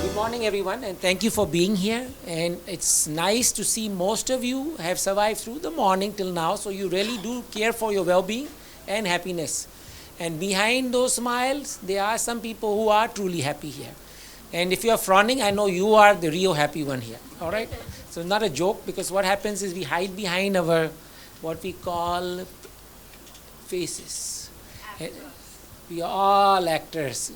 Good morning, everyone, and thank you for being here. And it's nice to see most of you have survived through the morning till now, so you really do care for your well being and happiness. And behind those smiles, there are some people who are truly happy here. And if you are frowning, I know you are the real happy one here. All right? So, not a joke, because what happens is we hide behind our what we call faces. We are all actors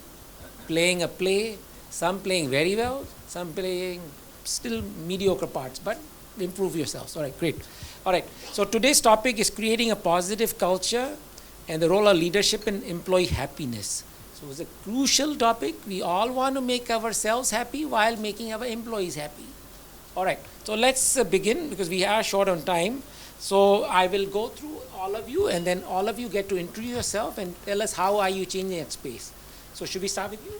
playing a play, some playing very well, some playing still mediocre parts, but improve yourselves. All right, great. All right, so today's topic is creating a positive culture and the role of leadership in employee happiness. So it's a crucial topic. We all want to make ourselves happy while making our employees happy. All right, so let's begin because we are short on time. So I will go through all of you, and then all of you get to introduce yourself and tell us how are you changing that space. So should we start with you?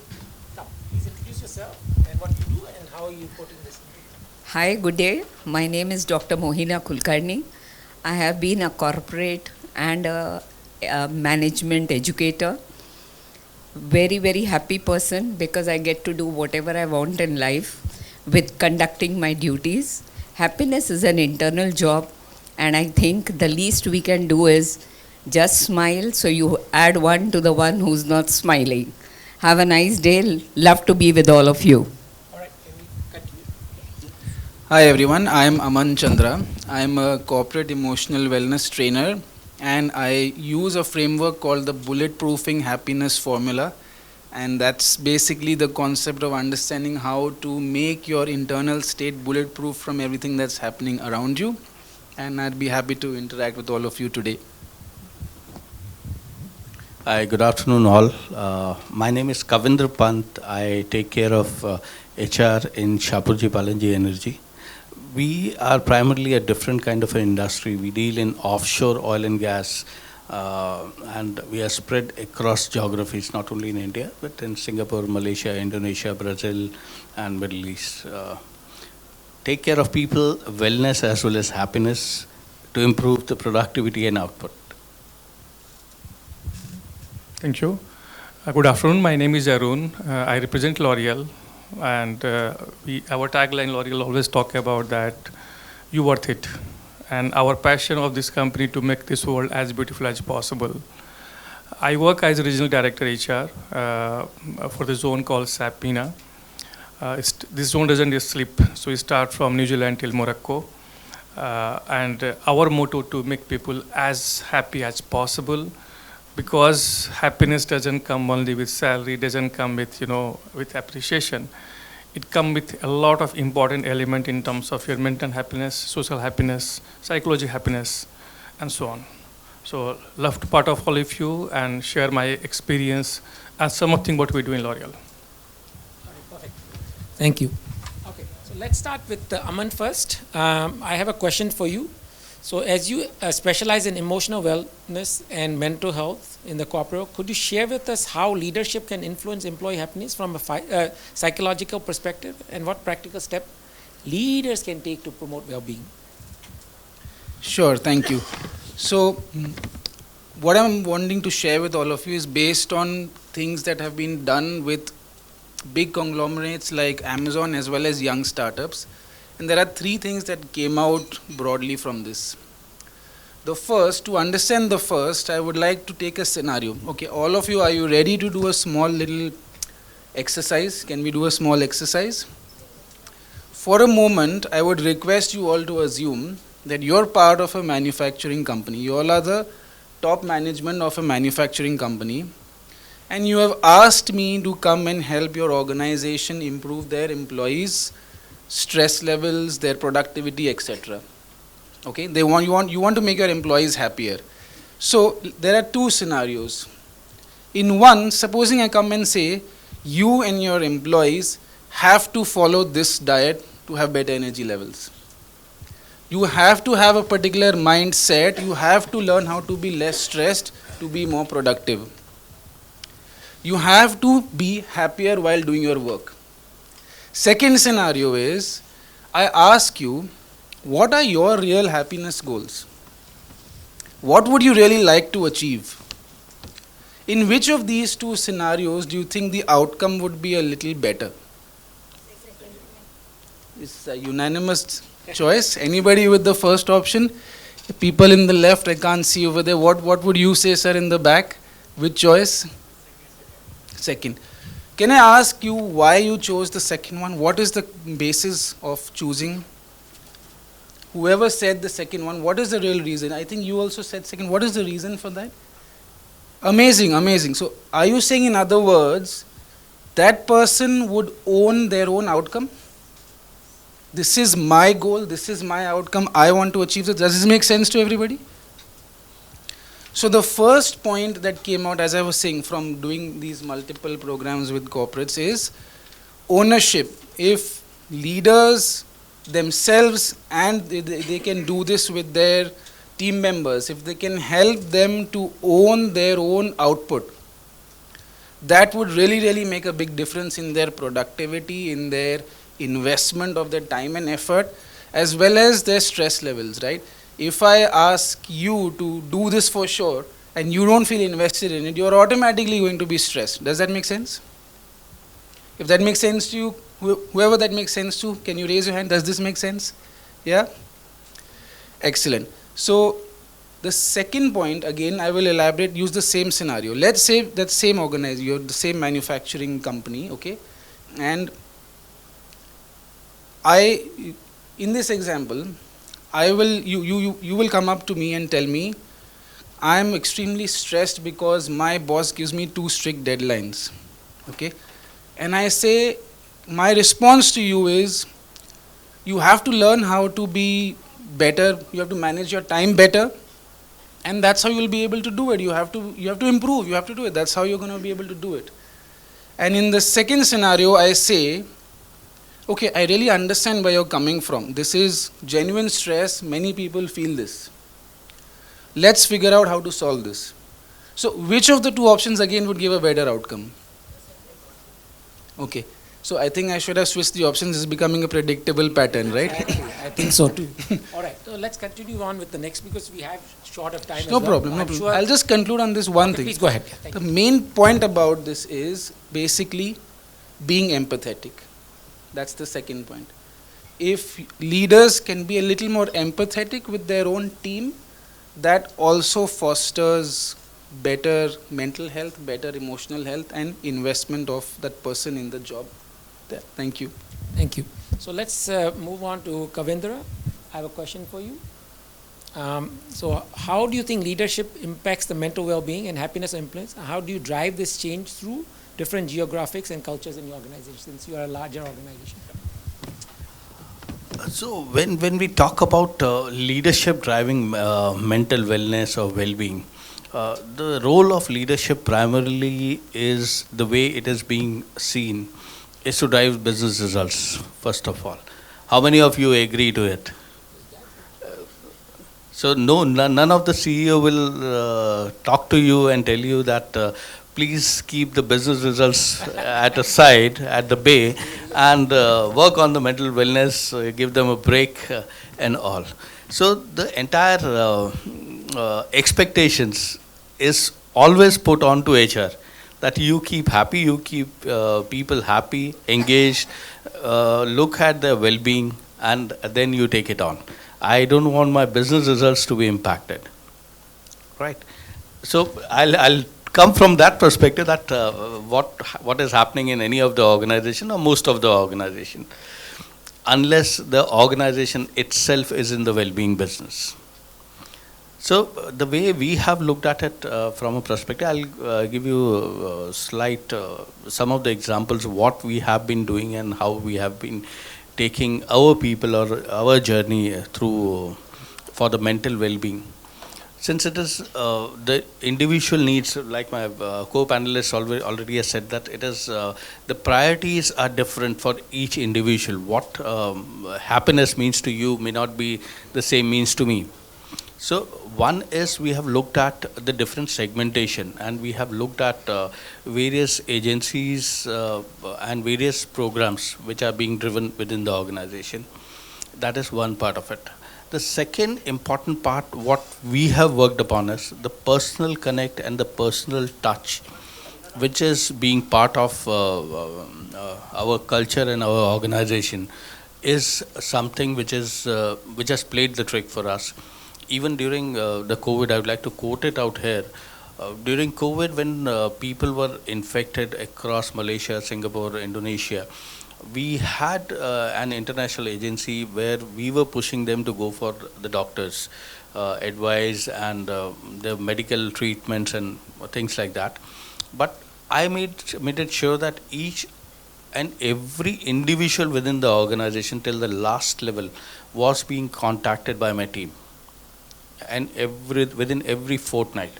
Now, please introduce yourself and what you do and how you put in this. Hi, good day. My name is Dr. Mohina Kulkarni. I have been a corporate and a management educator. Very, very happy person because I get to do whatever I want in life with conducting my duties. Happiness is an internal job, and I think the least we can do is just smile, so you add one to the one who's not smiling. Have a nice day. Love to be with all of you. All right, can we continue? Hi everyone, I am Aman Chandra. I am a corporate emotional wellness trainer and I use a framework called the bulletproofing happiness formula, and that's basically the concept of understanding how to make your internal state bulletproof from everything that's happening around you, and I'd be happy to interact with all of you today. Hi, good afternoon, all. My name is Kavindra Pant. I take care of HR in Shapurji Palanji Energy. We are primarily a different kind of an industry. We deal in offshore oil and gas, and we are spread across geographies, not only in India, but in Singapore, Malaysia, Indonesia, Brazil, and Middle East. Take care of people, wellness as well as happiness to improve the productivity and output. Thank you. Good afternoon. My name is Arun. I represent L'Oreal, and our tagline L'Oreal always talk about that you worth it, and our passion of this company to make this world as beautiful as possible. I work as a regional director HR for the zone called SAPINA. This zone doesn't just sleep, so we start from New Zealand till Morocco, and our motto to make people as happy as possible. Because happiness doesn't come only with salary, doesn't come with with appreciation. It comes with a lot of important element in terms of your mental happiness, social happiness, psychology happiness, and so on. So love to part of all of you and share my experience and something what we do in L'Oreal. All right, perfect. Thank you. Okay, so let's start with Aman first. I have a question for you. So as you specialize in emotional wellness and mental health in the corporate, could you share with us how leadership can influence employee happiness from a psychological perspective, and what practical step leaders can take to promote well-being? Sure, thank you. So, what I'm wanting to share with all of you is based on things that have been done with big conglomerates like Amazon as well as young startups. And there are three things that came out broadly from this. The first, to understand the first, I would like to take a scenario. Okay, all of you, are you ready to do a small little exercise? Can we do a small exercise? For a moment, I would request you all to assume that you're part of a manufacturing company. You all are the top management of a manufacturing company. And you have asked me to come and help your organization improve their employees' stress levels, their productivity, etc. Okay, you want to make your employees happier. So there are two scenarios. In one, supposing I come and say you and your employees have to follow this diet to have better energy levels. You have to have a particular mindset. You have to learn how to be less stressed to be more productive. You have to be happier while doing your work. Second scenario is, I ask you, what are your real happiness goals? What would you really like to achieve? In which of these two scenarios do you think the outcome would be a little better? It's a unanimous choice. Anybody with the first option? People in the left, I can't see over there. What would you say, sir, in the back? Which choice? Second. Can I ask you why you chose the second one? What is the basis of choosing? Whoever said the second one, what is the real reason? I think you also said second. What is the reason for that? Amazing, amazing. So, are you saying, in other words, that person would own their own outcome? This is my goal, this is my outcome, I want to achieve this. Does this make sense to everybody? So the first point that came out, as I was saying, from doing these multiple programs with corporates is ownership. If leaders themselves, and they can do this with their team members, if they can help them to own their own output, that would really make a big difference in their productivity, in their investment of their time and effort, as well as their stress levels, right? If I ask you to do this for sure and you don't feel invested in it, you're automatically going to be stressed. Does that make sense? If that makes sense to you, whoever that makes sense to, can you raise your hand? Does this make sense? Yeah? Excellent. So the second point, again, I will elaborate, use the same scenario. Let's say that same organizer, you're the same manufacturing company, okay? And in this example, you will come up to me and tell me, I am extremely stressed because my boss gives me 2 strict deadlines, okay? And I say, my response to you is, you have to learn how to be better, you have to manage your time better, and that's how you'll be able to do it. You have to improve, you have to do it. That's how you're going to be able to do it. And in the second scenario, I say, okay, I really understand where you're coming from. This is genuine stress. Many people feel this. Let's figure out how to solve this. So, which of the 2 options again would give a better outcome? Okay. So, I think I should have switched the options. This is becoming a predictable pattern, right? I think so too. All right. So let's continue on with the next because we have short of time. No problem. No problem. I'll just conclude on this one thing. Please go ahead. The main point about this is basically being empathetic. That's the second point. If leaders can be a little more empathetic with their own team, that also fosters better mental health, better emotional health, and investment of that person in the job. There. Thank you. Thank you. So let's move on to Kavindra. I have a question for you. So how do you think leadership impacts the mental well-being and happiness of employees? How do you drive this change through different geographics and cultures in your organization, since you are a larger organization? So when we talk about leadership driving mental wellness or well-being, the role of leadership primarily is the way it is being seen is to drive business results, first of all. How many of you agree to it? So none of the CEO will talk to you and tell you that please keep the business results at a side, at the bay, and work on the mental wellness, give them a break and all. So the entire expectations is always put on to HR, that you keep happy, you keep people happy, engaged, look at their well-being, and then you take it on. I don't want my business results to be impacted, right? So I'll come from that perspective, that what is happening in any of the organization or most of the organization, unless the organization itself is in the well-being business. So the way we have looked at it from a perspective, I'll give you some of the examples of what we have been doing and how we have been taking our people or our journey through for the mental well-being. Since it is the individual needs, like my co-panelists already has said, that it is the priorities are different for each individual. What happiness means to you may not be the same means to me. So one is, we have looked at the different segmentation, and we have looked at various agencies and various programs which are being driven within the organization. That is one part of it. The second important part, what we have worked upon, is the personal connect and the personal touch, which is being part of our culture and our organization, is something which has played the trick for us. Even during the COVID, I would like to quote it out here. During COVID, when people were infected across Malaysia, Singapore, Indonesia, we had an international agency where we were pushing them to go for the doctors' advice and the medical treatments and things like that. But I made it sure that each and every individual within the organization till the last level was being contacted by my team, and within every fortnight.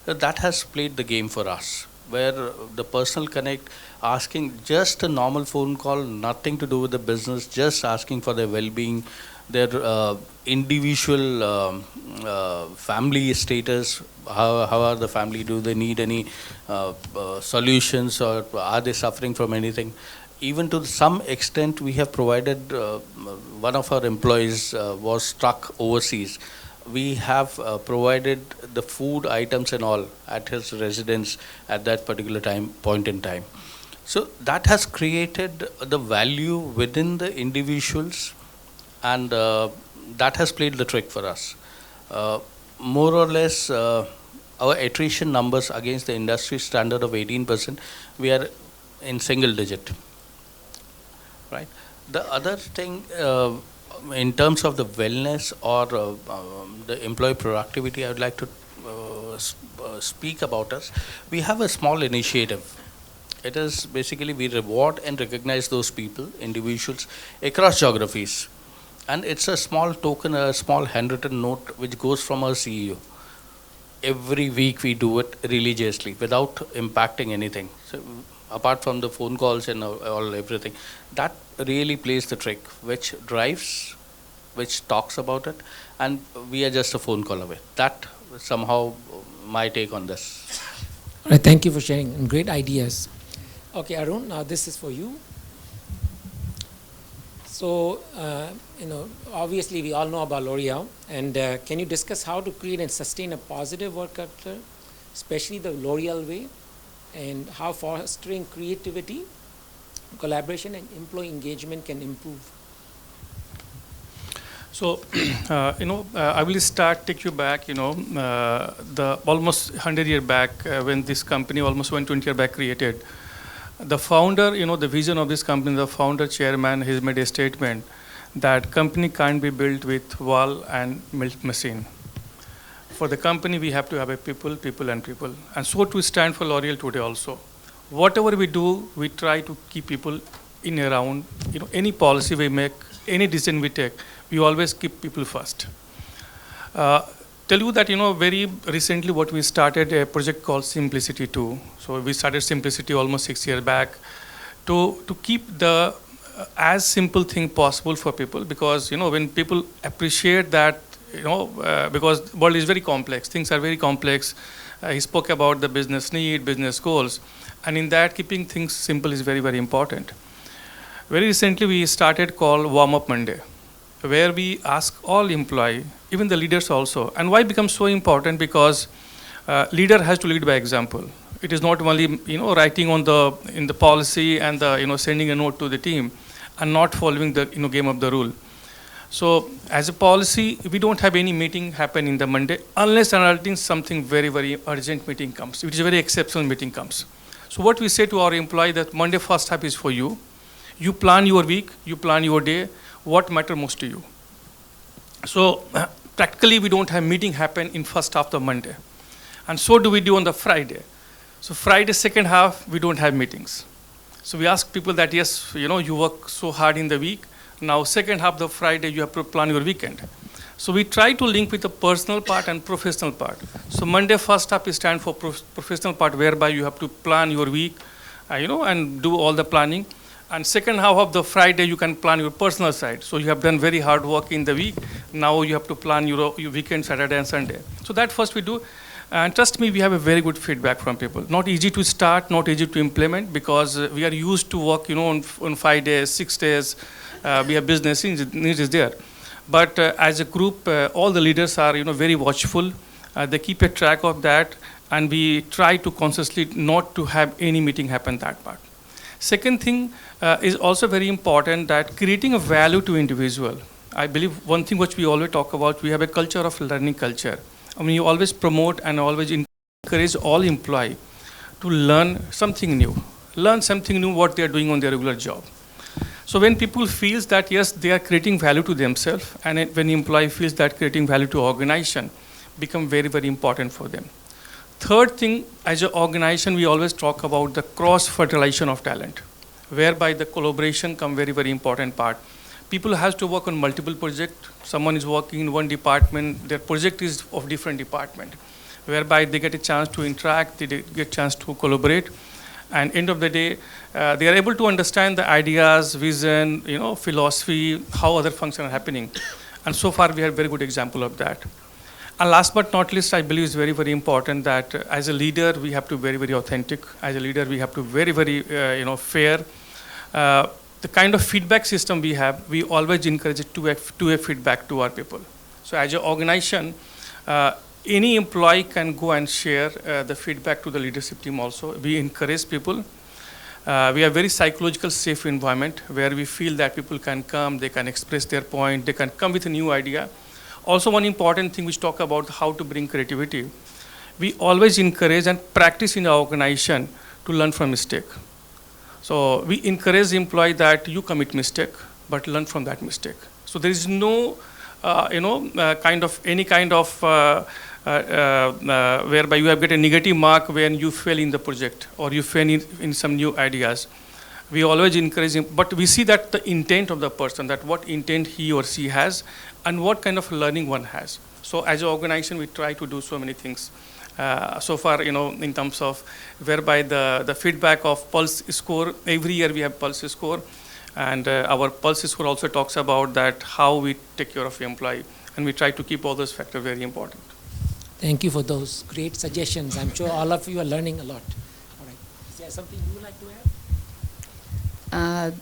So that has played the game for us, where the personal connect, asking just a normal phone call, nothing to do with the business, just asking for their well-being, their individual family status, how are the family, do they need any solutions, or are they suffering from anything. Even to some extent, we have provided, one of our employees was stuck overseas. We have provided the food items and all at his residence at that particular point in time. So that has created the value within the individuals, and that has played the trick for us. More or less, our attrition numbers against the industry standard of 18%, we are in single digit. Right. The other thing, in terms of the wellness or the employee productivity, I would like to speak about us. We have a small initiative. It is basically we reward and recognize those people, individuals across geographies. And it's a small token, a small handwritten note which goes from our CEO. Every week we do it religiously without impacting anything. So, apart from the phone calls and all everything, that really plays the trick, which drives, which talks about it, and we are just a phone call away. That somehow my take on this. All right, thank you for sharing and great ideas. Okay, Arun, now this is for you. So, obviously we all know about L'Oreal, and can you discuss how to create and sustain a positive work culture, especially the L'Oreal way, and how fostering creativity, collaboration, and employee engagement can improve? So, I will take you back, the almost 100 years back when this company, almost 120 years back, created. The founder, the vision of this company, the founder, chairman, has made a statement that company can't be built with wall and milk machine. For the company, we have to have a people, and people. And so to stand for L'Oreal today also. Whatever we do, we try to keep people in around, any policy we make, any decision we take, we always keep people first. Tell you that, very recently what we started a project called Simplicity 2. So we started Simplicity almost 6 years back to keep the as simple thing possible for people, because, when people appreciate that, because world is very complex, things are very complex. He spoke about the business need, business goals, and in that keeping things simple is very, very important. Very recently we started called Warm Up Monday, where we ask all employees, even the leaders also. And why it becomes so important? Because leader has to lead by example. It is not only writing in the policy and sending a note to the team and not following the game of the rule. So as a policy, we don't have any meeting happen in the Monday unless and until something very, very urgent meeting comes, which is a very exceptional meeting comes. So what we say to our employee that Monday first half is for you. You plan your week, you plan your day, what matters most to you. So practically we don't have meeting happen in first half of Monday. And so do we do on the Friday. So Friday second half, we don't have meetings. So we ask people that yes, you work so hard in the week. Now second half of the Friday, you have to plan your weekend. So we try to link with the personal part and professional part. So Monday first half is stand for professional part, whereby you have to plan your week, and do all the planning. And second half of the Friday, you can plan your personal side. So you have done very hard work in the week. Now you have to plan your weekend, Saturday and Sunday. So that first we do. And trust me, we have a very good feedback from people. Not easy to start, not easy to implement, because we are used to work, on 5 days, 6 days. We have business needs is there. But as a group, all the leaders are, very watchful. They keep a track of that. And we try to consciously not to have any meeting happen that part. Second thing, is also very important, that creating a value to individual. I believe one thing which we always talk about, we have a culture of learning culture. I mean, you always promote and always encourage all employee to learn something new what they are doing on their regular job. So when people feels that yes, they are creating value to themselves, and when employee feels that creating value to organization, become very, very important for them. Third thing, as an organization, we always talk about the cross-fertilization of talent, whereby the collaboration come very, very important part. People has to work on multiple projects. Someone is working in one department, their project is of different department, whereby they get a chance to interact, they get a chance to collaborate, and end of the day, they are able to understand the ideas, vision, philosophy, how other functions are happening. And so far, we have very good example of that. And last but not least, I believe it's very, very important that as a leader, we have to be very, very authentic. As a leader, we have to be very, very, fair. The kind of feedback system we have, we always encourage it to a feedback to our people. So as an organization, any employee can go and share the feedback to the leadership team also. We encourage people. We have very psychological safe environment where we feel that people can come, they can express their point, they can come with a new idea. Also, one important thing which talk about how to bring creativity, we always encourage and practice in our organization to learn from mistake. So we encourage the employee that you commit mistake, but learn from that mistake. So there is no, whereby you have get a negative mark when you fail in the project or you fail in some new ideas. We always encourage him, but we see that the intent of the person, that what intent he or she has, and what kind of learning one has. So as an organization, we try to do so many things. So far, in terms of whereby the feedback of pulse score, every year we have pulse score, and our pulse score also talks about that how we take care of the employee, and we try to keep all those factors very important. Thank you for those great suggestions. I'm sure all of you are learning a lot. All right. Is there something you would like to add?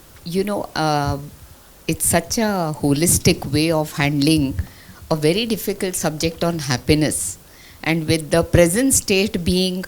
It's such a holistic way of handling a very difficult subject on happiness. And with the present state being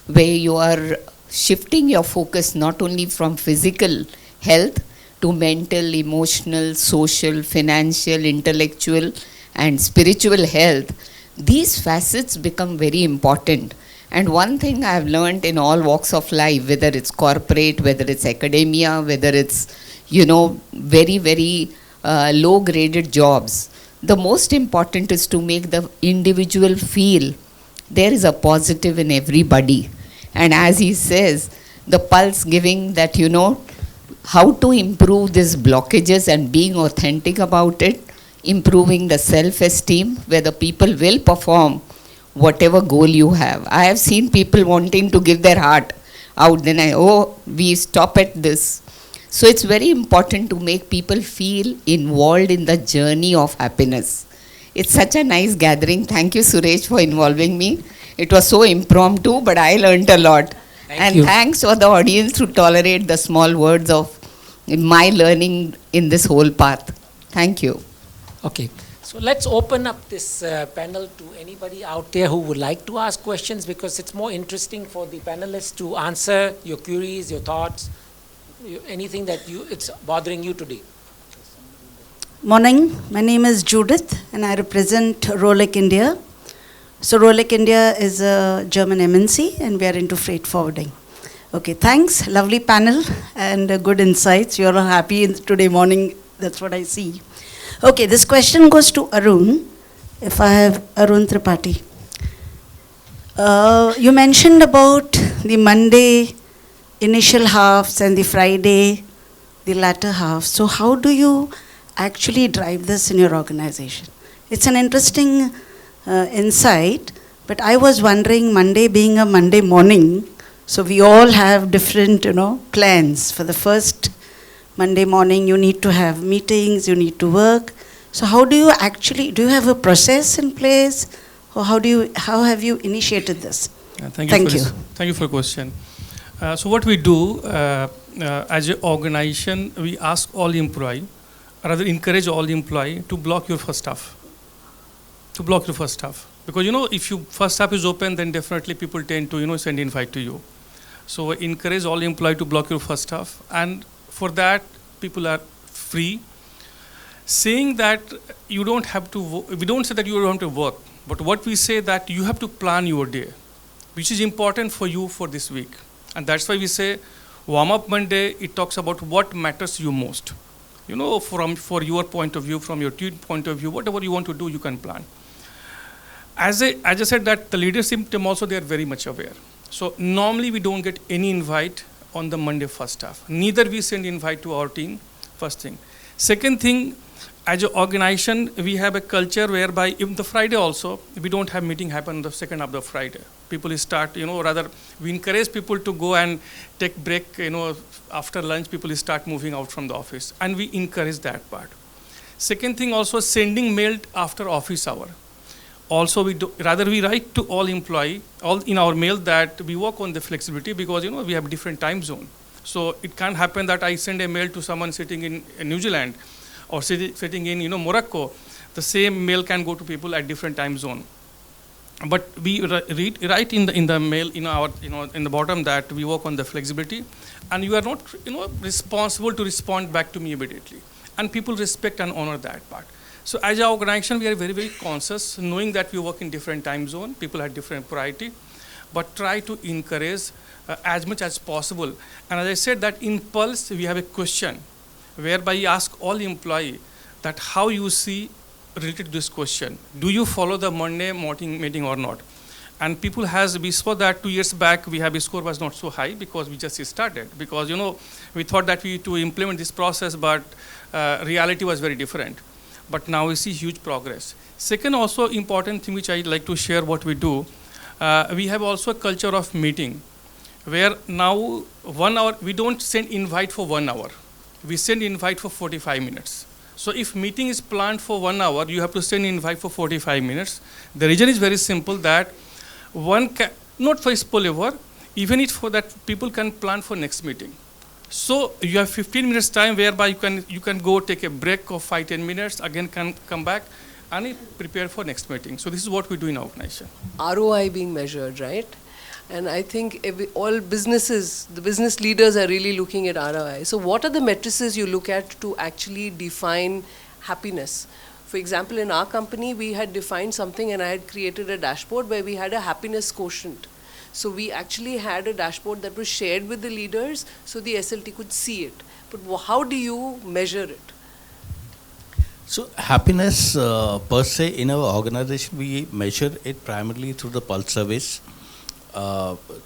where you are shifting your focus not only from physical health to mental, emotional, social, financial, intellectual, and spiritual health, these facets become very important. And one thing I've learned in all walks of life, whether it's corporate, whether it's academia, whether it's, very, very low graded jobs, the most important is to make the individual feel there is a positive in everybody. And as he says, the pulse giving that, how to improve these blockages and being authentic about it, improving the self-esteem where the people will perform whatever goal you have. I have seen people wanting to give their heart out, then we stop at this. So it's very important to make people feel involved in the journey of happiness. It's such a nice gathering. Thank you, Suresh, for involving me. It was so impromptu, but I learned a lot. Thank you. Thanks for the audience to tolerate the small words of my learning in this whole path. Thank you. Okay. So let's open up this panel to anybody out there who would like to ask questions, because it's more interesting for the panelists to answer your queries, your thoughts, anything that it's bothering you today. Morning, my name is Judith and I represent Rolex India. So Rolex India is a German MNC and we are into freight forwarding. Okay, thanks, lovely panel and good insights. You're all happy today morning, that's what I see. Okay, this question goes to Arun, if I have Arun Tripathi. You mentioned about the Monday initial halves and the Friday, the latter half. So how do you actually drive this in your organization? It's an interesting insight, but I was wondering, Monday being a Monday morning, so we all have different, plans. For the first Monday morning, you need to have meetings, you need to work. So how do you actually, do you have a process in place, or how have you initiated this? Thank you. Thank you for the question. So what we do as an organization, we ask all employee, rather encourage all employee to block your first half. To block your first half. Because if your first half is open, then definitely people tend to send invite to you. So encourage all employee to block your first half. And For that, people are free. Saying that you don't have to, we don't say that you don't have to work, but what we say that you have to plan your day, which is important for you for this week. And that's why we say warm-up Monday, it talks about what matters you most. You know, for your point of view, from your team point of view, whatever you want to do, you can plan. As I said that the leadership team also, they are very much aware. So normally we don't get any invite on the Monday first half. Neither we send invite to our team, first thing. Second thing, as an organization, we have a culture whereby even the Friday also, we don't have meeting happen on the second of the Friday. People start, rather we encourage people to go and take break, after lunch, people start moving out from the office. And we encourage that part. Second thing also, sending mail after office hour. Also, we write to all employee, all in our mail that we work on the flexibility because, we have different time zone. So it can't happen that I send a mail to someone sitting in New Zealand or sitting in, Morocco. The same mail can go to people at different time zone. But we write in the mail, in the bottom that we work on the flexibility, and you are not, responsible to respond back to me immediately. And people respect and honor that part. So as an organization, we are very, very conscious, knowing that we work in different time zone, people have different priority, but try to encourage as much as possible. And as I said that in Pulse, we have a question whereby we ask all employee that how you see related to this question. Do you follow the Monday morning meeting or not? And people we saw that 2 years back, a score was not so high because we just started. Because, we thought that we to implement this process, but reality was very different. But now we see huge progress. Second also important thing which I'd like to share what we do, we have also a culture of meeting where now 1 hour, we don't send invite for 1 hour. We send invite for 45 minutes. So if meeting is planned for 1 hour, you have to send invite for 45 minutes. The reason is very simple that not for spillover, even if for that people can plan for next meeting. So you have 15 minutes time whereby you can go take a break of 5-10 minutes, again can come back and prepare for next meeting. So this is what we do in our organization. ROI being measured, right? And I think all businesses, the business leaders are really looking at ROI. So what are the matrices you look at to actually define happiness? For example, in our company, we had defined something and I had created a dashboard where we had a happiness quotient. So we actually had a dashboard that was shared with the leaders so the SLT could see it. But how do you measure it? So happiness per se in our organization, we measure it primarily through the pulse surveys.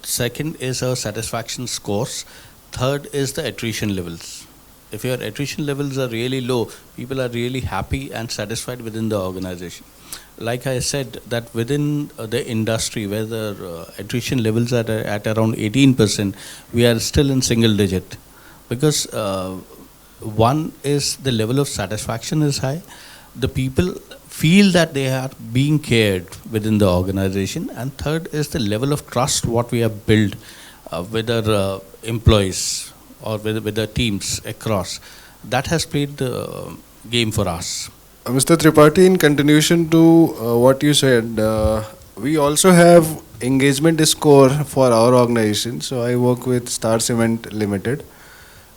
Second is our satisfaction scores. Third is the attrition levels. If your attrition levels are really low, people are really happy and satisfied within the organization. Like I said, that within the industry where the attrition levels are at around 18%, we are still in single digit. Because one is the level of satisfaction is high. The people feel that they are being cared within the organization. And third is the level of trust what we have built with our employees or with the teams across. That has played the game for us. Mr. Tripathi, in continuation to what you said, we also have engagement score for our organization. So I work with Star Cement Limited,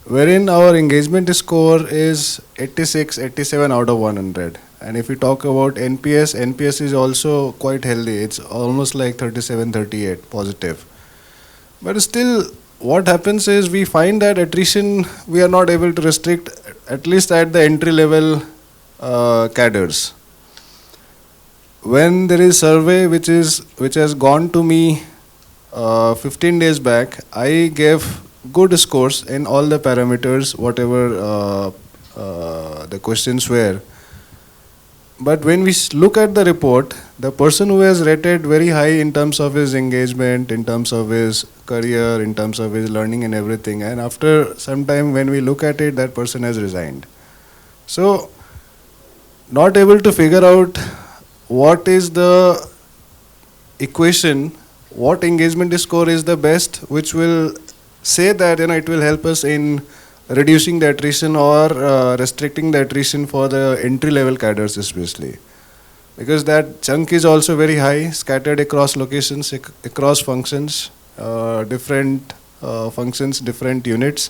wherein our engagement score is 86, 87 out of 100. And if we talk about NPS is also quite healthy. It's almost like 37, 38 positive. But still, what happens is we find that attrition we are not able to restrict, at least at the entry level cadres. When there is survey which has gone to me 15 days back, I gave good scores in all the parameters, whatever the questions were. But when we look at the report, the person who has rated very high in terms of his engagement, in terms of his career, in terms of his learning and everything, and after some time when we look at it, that person has resigned. So, not able to figure out what is the equation, what engagement score is the best, which will say that it will help us in reducing the attrition or restricting the attrition for the entry level cadres especially, because that chunk is also very high, scattered across locations, across functions, different functions, different units.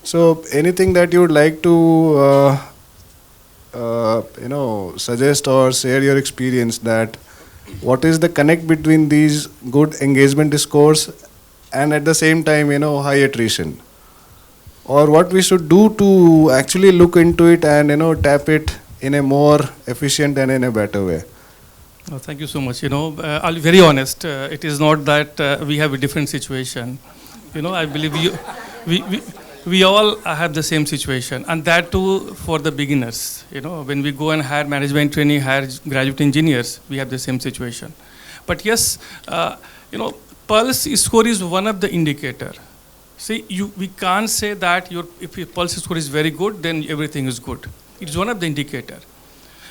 So anything that you would like to suggest or share your experience, that what is the connect between these good engagement scores and at the same time high attrition, or what we should do to actually look into it and tap it in a more efficient and in a better way? Oh, thank you so much. I'll be very honest. It is not that we have a different situation. I believe we all have the same situation, and that too for the beginners. When we go and hire management trainee, hire graduate engineers, we have the same situation. But yes, pulse score is one of the indicator. See, we can't say that if your pulse score is very good, then everything is good. It's one of the indicator.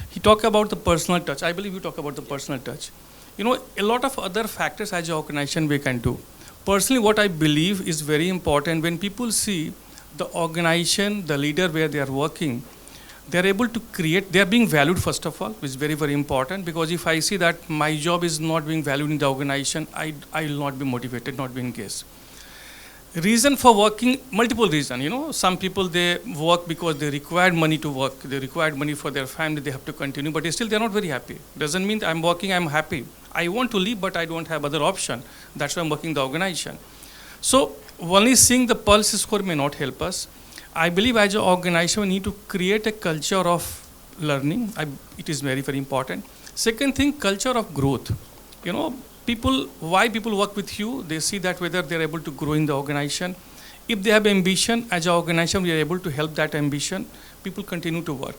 He talked about the personal touch. I believe you talk about the personal touch. A lot of other factors as an organization we can do. Personally, what I believe is very important, when people see the organization, the leader where they are working, they are able to create, they are being valued first of all, which is very, very important, because if I see that my job is not being valued in the organization, I will not be motivated, not be engaged. Reason for working, multiple reasons. Some people, they work because they required money to work, they required money for their family, they have to continue, but still they're not very happy. Doesn't mean I'm working, I'm happy. I want to leave, but I don't have other option. That's why I'm working the organization. So only seeing the pulse score may not help us. I believe as an organization, we need to create a culture of learning. It is very, very important. Second thing, culture of growth. Why people work with you, they see that whether they're able to grow in the organization. If they have ambition, as an organization, we are able to help that ambition. People continue to work.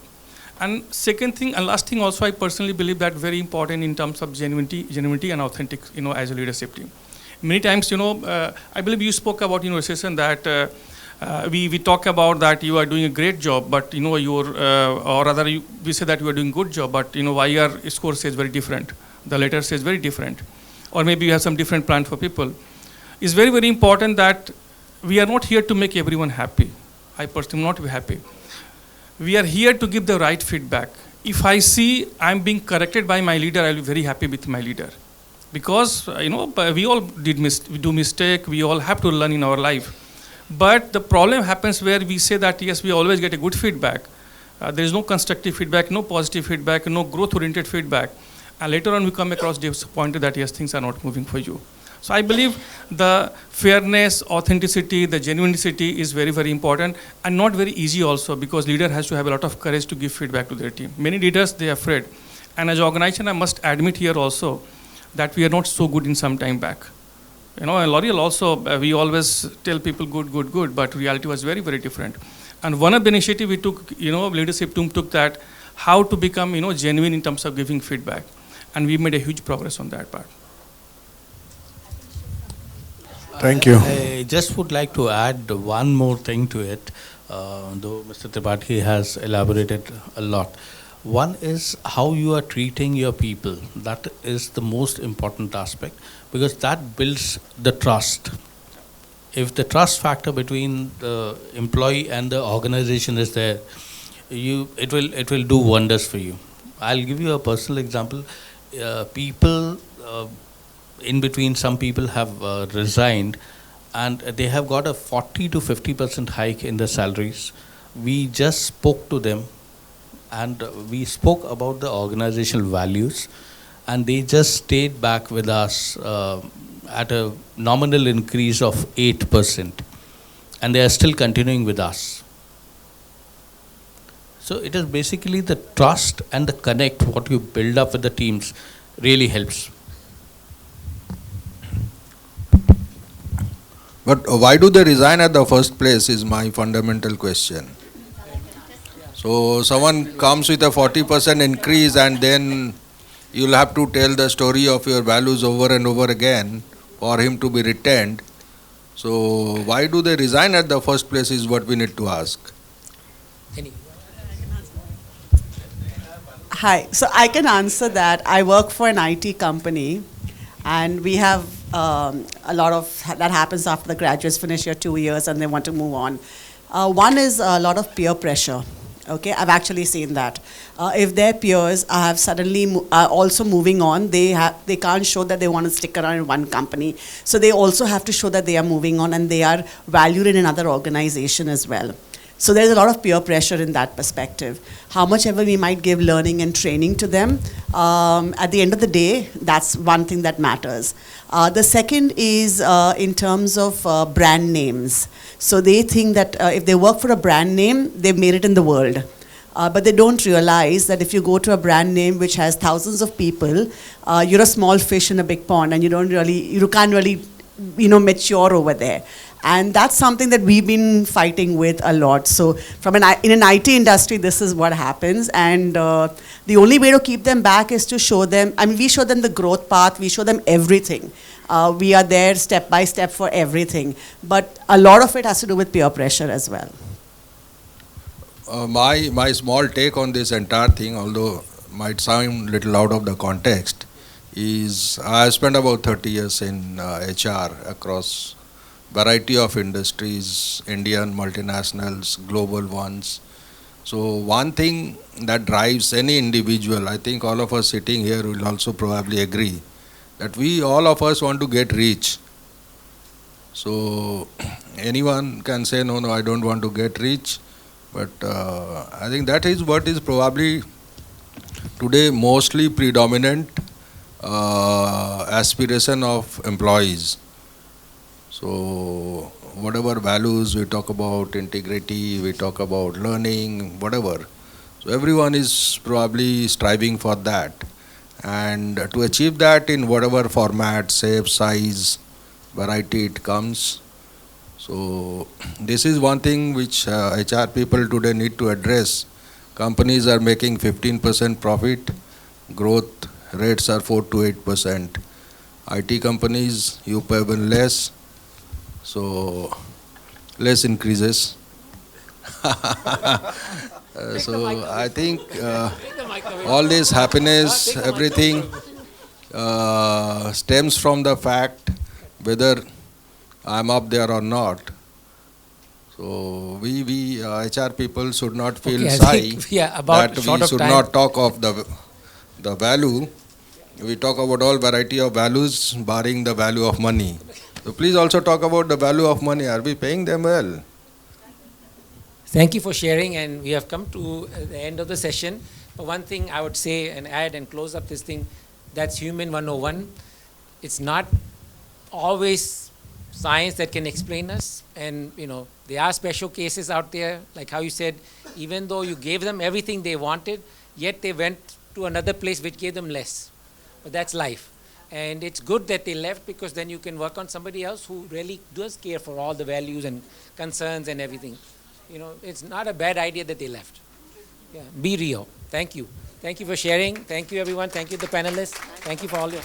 And second thing, and last thing also, I personally believe that very important in terms of genuinity and authentic, as a leadership team. Many times, I believe you spoke about, session that we talk about that you are doing a great job, but or rather we say that you are doing good job, but why your score says very different, the letter says very different, or maybe you have some different plan for people. It's very, very important that we are not here to make everyone happy. I personally am not happy. We are here to give the right feedback. If I see I'm being corrected by my leader, I'll be very happy with my leader. Because, we all do mistake, we all have to learn in our life. But the problem happens where we say that, yes, we always get a good feedback. There is no constructive feedback, no positive feedback, no growth-oriented feedback. And later on, we come across disappointed that, yes, things are not moving for you. So I believe the fairness, authenticity, the genuinity is very, very important, and not very easy also, because leader has to have a lot of courage to give feedback to their team. Many leaders, they are afraid. And as an organization, I must admit here also that we are not so good in some time back. In L'Oreal also, we always tell people good, but reality was very, very different. And one of the initiative we took, leadership team took that, how to become, genuine in terms of giving feedback. And we made a huge progress on that part. Thank you. I just would like to add one more thing to it, though Mr. Tripathi has elaborated a lot. One is how you are treating your people. That is the most important aspect, because that builds the trust. If the trust factor between the employee and the organization is there, it will do wonders for you. I'll give you a personal example. People in between, some people have resigned, and they have got a 40 to 50% hike in their salaries. We just spoke to them, and we spoke about the organizational values, and they just stayed back with us at a nominal increase of 8%, and they are still continuing with us. So it is basically the trust and the connect, what you build up with the teams really helps. But why do they resign at the first place is my fundamental question. So someone comes with a 40% increase, and then you'll have to tell the story of your values over and over again for him to be retained. So why do they resign at the first place is what we need to ask. Hi, so I can answer that. I work for an IT company, and we have a lot of that happens after the graduates finish here 2 years and they want to move on. One is a lot of peer pressure. Okay, I've actually seen that. If their peers are suddenly also moving on, they can't show that they want to stick around in one company. So they also have to show that they are moving on and they are valued in another organization as well. So there's a lot of peer pressure in that perspective. How much ever we might give learning and training to them, at the end of the day, that's one thing that matters. The second is in terms of brand names. So they think that if they work for a brand name, they've made it in the world. But they don't realize that if you go to a brand name which has thousands of people, you're a small fish in a big pond, and you can't really, mature over there. And that's something that we've been fighting with a lot. So in an IT industry, this is what happens. And the only way to keep them back is to show them, we show them the growth path, we show them everything. We are there step by step for everything. But a lot of it has to do with peer pressure as well. My small take on this entire thing, although might sound a little out of the context, is I spent about 30 years in HR across variety of industries, Indian multinationals, global ones. So one thing that drives any individual, I think all of us sitting here will also probably agree, that all of us want to get rich. So anyone can say, no, I don't want to get rich. But I think that is what is probably today mostly predominant aspiration of employees. So whatever values we talk about, integrity, we talk about learning, whatever. So everyone is probably striving for that. And to achieve that in whatever format, shape, size, variety it comes. So this is one thing which HR people today need to address. Companies are making 15% profit, growth rates are 4 to 8%. IT companies, you pay even less. So less increases. So I think all this happiness, everything stems from the fact whether I'm up there or not. So we HR people should not feel shy that we should not talk of the value. We talk about all variety of values barring the value of money. So please also talk about the value of money. Are we paying them well? Thank you for sharing, and we have come to the end of the session. But one thing I would say and add and close up this thing, that's Human 101. It's not always science that can explain us, and there are special cases out there, like how you said, even though you gave them everything they wanted, yet they went to another place which gave them less. But that's life. And it's good that they left, because then you can work on somebody else who really does care for all the values and concerns and everything. It's not a bad idea that they left. Yeah, be real. Thank you. Thank you for sharing. Thank you, everyone. Thank you, the panelists. Thank you for all your...